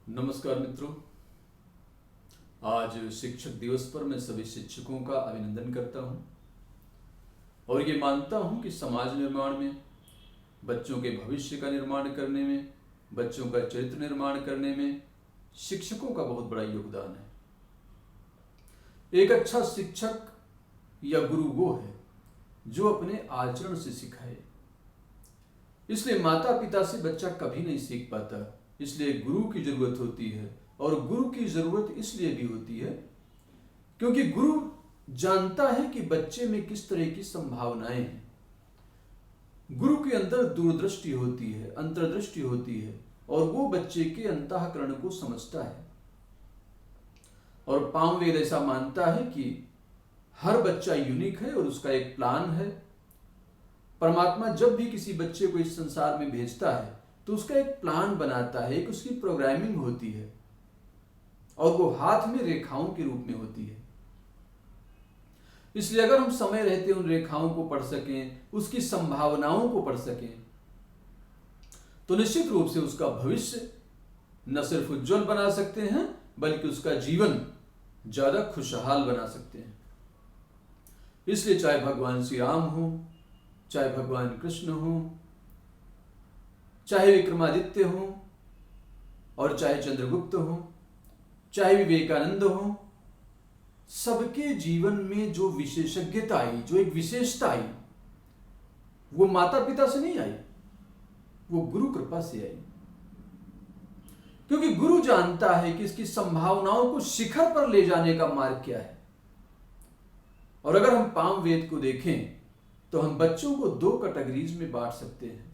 नमस्कार मित्रों। आज शिक्षक दिवस पर मैं सभी शिक्षकों का अभिनंदन करता हूं और ये मानता हूं कि समाज निर्माण में, बच्चों के भविष्य का निर्माण करने में, बच्चों का चरित्र निर्माण करने में शिक्षकों का बहुत बड़ा योगदान है। एक अच्छा शिक्षक या गुरु वो है जो अपने आचरण से सिखाए। इसलिए माता पिता से बच्चा कभी नहीं सीख पाता, इसलिए गुरु की जरूरत होती है। और गुरु की जरूरत इसलिए भी होती है क्योंकि गुरु जानता है कि बच्चे में किस तरह की संभावनाएं हैं। गुरु के अंदर दूरदृष्टि होती है, अंतर्दृष्टि होती है और वो बच्चे के अंतःकरण को समझता है। और पामवेद ऐसा मानता है कि हर बच्चा यूनिक है और उसका एक प्लान है। परमात्मा जब भी किसी बच्चे को इस संसार में भेजता है तो उसका एक प्लान बनाता है, एक उसकी प्रोग्रामिंग होती है और वो हाथ में रेखाओं के रूप में होती है। इसलिए अगर हम समय रहते उन रेखाओं को पढ़ सकें, उसकी संभावनाओं को पढ़ सकें, तो निश्चित रूप से उसका भविष्य न सिर्फ उज्जवल बना सकते हैं बल्कि उसका जीवन ज्यादा खुशहाल बना सकते हैं। इसलिए चाहे भगवान श्री राम हो, चाहे भगवान कृष्ण हो, चाहे विक्रमादित्य हो और चाहे चंद्रगुप्त हो, चाहे विवेकानंद हो, सबके जीवन में जो विशेषज्ञता आई, जो एक विशेषता आई, वो माता पिता से नहीं आई, वो गुरु कृपा से आई। क्योंकि गुरु जानता है कि इसकी संभावनाओं को शिखर पर ले जाने का मार्ग क्या है। और अगर हम पामवेद को देखें तो हम बच्चों को दो कैटेगरीज में बांट सकते हैं।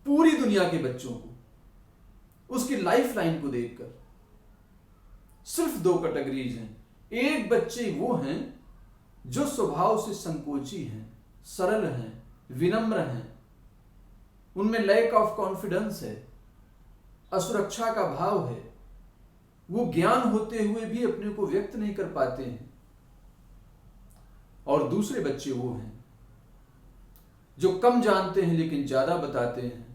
पूरी दुनिया के बच्चों को, उसकी लाइफ लाइन को देखकर सिर्फ दो कैटेगरीज हैं। एक बच्चे वो हैं जो स्वभाव से संकोची हैं, सरल हैं, विनम्र हैं, उनमें लैक ऑफ कॉन्फिडेंस है, असुरक्षा का भाव है, वो ज्ञान होते हुए भी अपने को व्यक्त नहीं कर पाते हैं। और दूसरे बच्चे वो हैं जो कम जानते हैं लेकिन ज्यादा बताते हैं,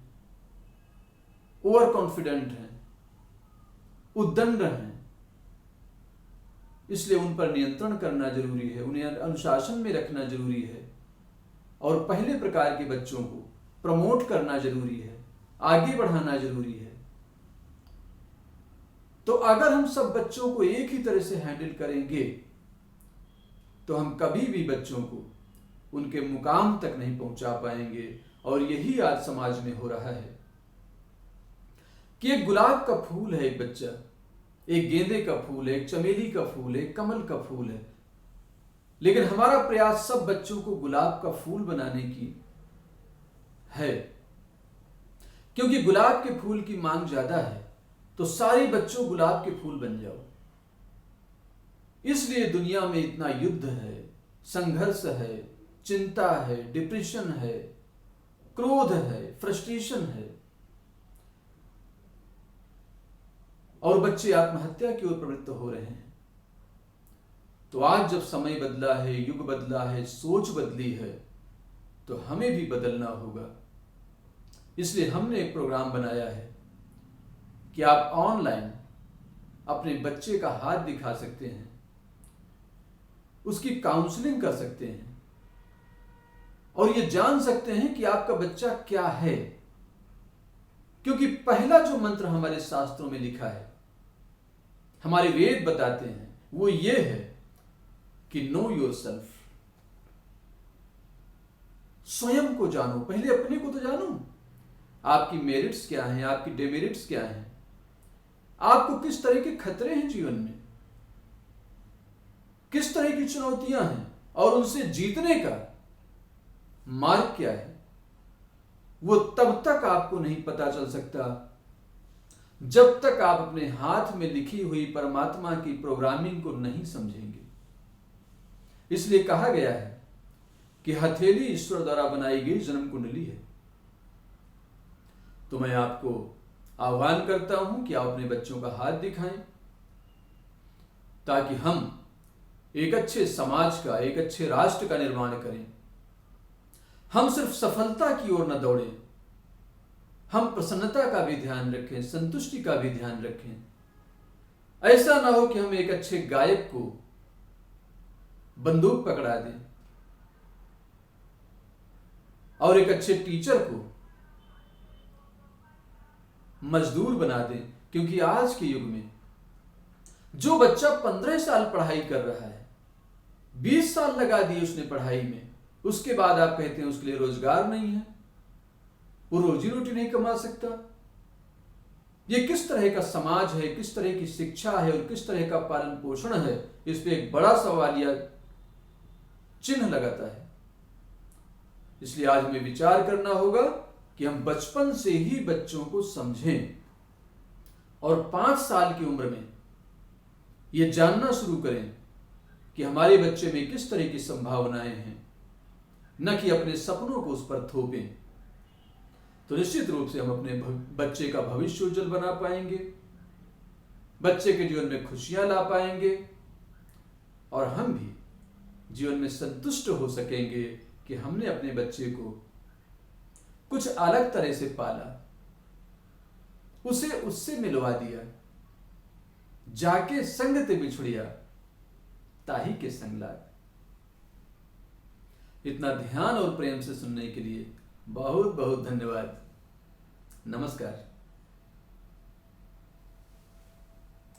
ओवर कॉन्फिडेंट हैं, उद्दंड हैं। इसलिए उन पर नियंत्रण करना जरूरी है, उन्हें अनुशासन में रखना जरूरी है और पहले प्रकार के बच्चों को प्रमोट करना जरूरी है, आगे बढ़ाना जरूरी है। तो अगर हम सब बच्चों को एक ही तरह से हैंडल करेंगे तो हम कभी भी बच्चों को उनके मुकाम तक नहीं पहुंचा पाएंगे। और यही आज समाज में हो रहा है कि एक गुलाब का फूल है एक बच्चा, एक गेंदे का फूल है, एक चमेली का फूल है, एक कमल का फूल है, लेकिन हमारा प्रयास सब बच्चों को गुलाब का फूल बनाने की है। क्योंकि गुलाब के फूल की मांग ज्यादा है तो सारे बच्चों गुलाब के फूल बन जाओ। इसलिए दुनिया में इतना युद्ध है, संघर्ष है, चिंता है, डिप्रेशन है, क्रोध है, फ्रस्ट्रेशन है और बच्चे आत्महत्या की ओर प्रवृत्त हो रहे हैं। तो आज जब समय बदला है, युग बदला है, सोच बदली है, तो हमें भी बदलना होगा। इसलिए हमने एक प्रोग्राम बनाया है कि आप ऑनलाइन अपने बच्चे का हाथ दिखा सकते हैं, उसकी काउंसलिंग कर सकते हैं और ये जान सकते हैं कि आपका बच्चा क्या है। क्योंकि पहला जो मंत्र हमारे शास्त्रों में लिखा है, हमारे वेद बताते हैं, वो ये है कि नो योरसेल्फ, स्वयं को जानो। पहले अपने को तो जानो, आपकी मेरिट्स क्या हैं, आपकी डिमेरिट्स क्या हैं, आपको किस तरह के खतरे हैं जीवन में, किस तरह की चुनौतियां हैं और उनसे जीतने का मार्ग क्या है। वो तब तक आपको नहीं पता चल सकता जब तक आप अपने हाथ में लिखी हुई परमात्मा की प्रोग्रामिंग को नहीं समझेंगे। इसलिए कहा गया है कि हथेली ईश्वर द्वारा बनाई गई जन्म कुंडली है। तो मैं आपको आह्वान करता हूं कि आप अपने बच्चों का हाथ दिखाएं ताकि हम एक अच्छे समाज का, एक अच्छे राष्ट्र का निर्माण करें। हम सिर्फ सफलता की ओर न दौड़ें, हम प्रसन्नता का भी ध्यान रखें, संतुष्टि का भी ध्यान रखें। ऐसा ना हो कि हम एक अच्छे गायक को बंदूक पकड़ा दें और एक अच्छे टीचर को मजदूर बना दें। क्योंकि आज के युग में जो बच्चा 15 साल पढ़ाई कर रहा है, 20 साल लगा दिए उसने पढ़ाई में, उसके बाद आप कहते हैं उसके लिए रोजगार नहीं है, वो रोजी रोटी नहीं कमा सकता। ये किस तरह का समाज है, किस तरह की शिक्षा है और किस तरह का पालन पोषण है, इस पे एक बड़ा सवालिया चिन्ह लगाता है। इसलिए आज हमें विचार करना होगा कि हम बचपन से ही बच्चों को समझें और 5 साल की उम्र में यह जानना शुरू करें कि हमारे बच्चे में किस तरह की संभावनाएं हैं, न कि अपने सपनों को उस पर थोपें। तो निश्चित रूप से हम अपने बच्चे का भविष्य उज्जवल बना पाएंगे, बच्चे के जीवन में खुशियां ला पाएंगे और हम भी जीवन में संतुष्ट हो सकेंगे कि हमने अपने बच्चे को कुछ अलग तरह से पाला, उसे उससे मिलवा दिया, जाके संग ते बिछुड़िया ताही के संग लाग। इतना ध्यान और प्रेम से सुनने के लिए बहुत बहुत धन्यवाद। नमस्कार।